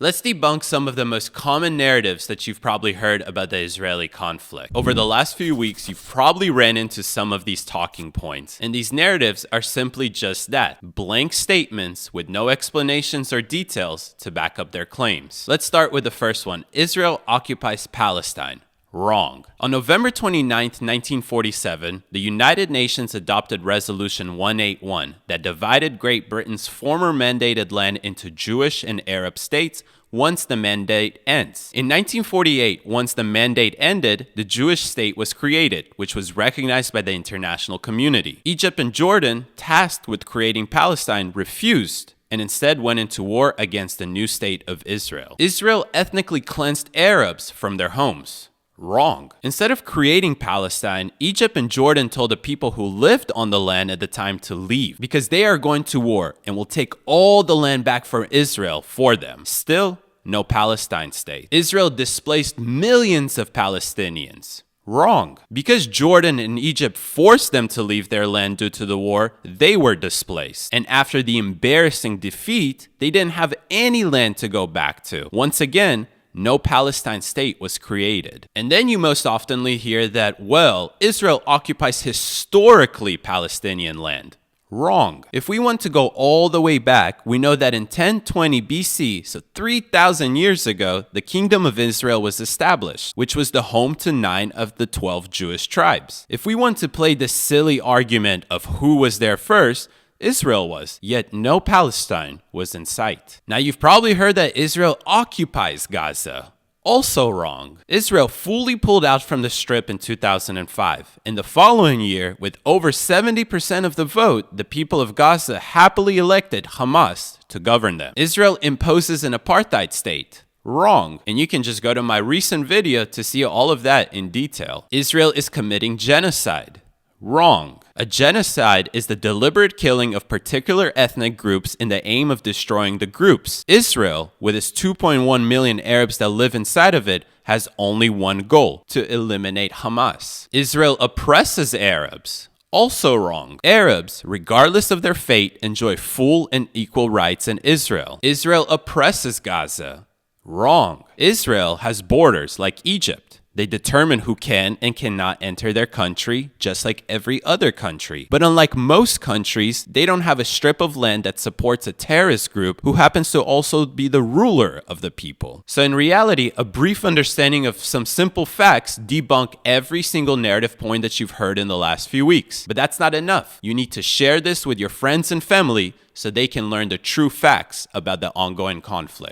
Let's debunk some of the most common narratives that you've probably heard about the Israeli conflict. Over the last few weeks, you've probably ran into some of these talking points, and these narratives are simply just that, blank statements with no explanations or details to back up their claims. Let's start with the first one. Israel occupies Palestine. Wrong. On November 29, 1947, the United Nations adopted Resolution 181 that divided Great Britain's former mandated land into Jewish and Arab states once the mandate ends. In 1948, once the mandate ended, the Jewish state was created, which was recognized by the international community. Egypt and Jordan, tasked with creating Palestine, refused and instead went into war against the new state of Israel. Israel ethnically cleansed Arabs from their homes. Wrong. Instead of creating Palestine, Egypt and Jordan told the people who lived on the land at the time to leave because they are going to war and will take all the land back from Israel for them. Still, no Palestine state. Israel displaced millions of Palestinians. Wrong. Because Jordan and Egypt forced them to leave their land due to the war, they were displaced. And after the embarrassing defeat, they didn't have any land to go back to. Once again, no Palestine state was created. And then you most oftenly hear that, well, Israel occupies historically Palestinian land. Wrong. If we want to go all the way back, we know that in 1020 BC, so 3,000 years ago, the Kingdom of Israel was established, which was the home to 9 of the 12 Jewish tribes. If we want to play the silly argument of who was there first, Israel was, yet no Palestine was in sight. Now you've probably heard that Israel occupies Gaza. Also wrong. Israel fully pulled out from the Strip in 2005. In the following year, with over 70% of the vote, the people of Gaza happily elected Hamas to govern them. Israel imposes an apartheid state. Wrong. And you can just go to my recent video to see all of that in detail. Israel is committing genocide. Wrong. A genocide is the deliberate killing of particular ethnic groups in the aim of destroying the groups. Israel, with its 2.1 million Arabs that live inside of it, has only one goal: to eliminate Hamas. Israel oppresses Arabs. Also wrong. Arabs, regardless of their fate, enjoy full and equal rights in Israel. Israel oppresses Gaza. Wrong. Israel has borders like Egypt. They determine who can and cannot enter their country, just like every other country. But unlike most countries, they don't have a strip of land that supports a terrorist group who happens to also be the ruler of the people. So in reality, a brief understanding of some simple facts debunk every single narrative point that you've heard in the last few weeks. But that's not enough. You need to share this with your friends and family so they can learn the true facts about the ongoing conflict.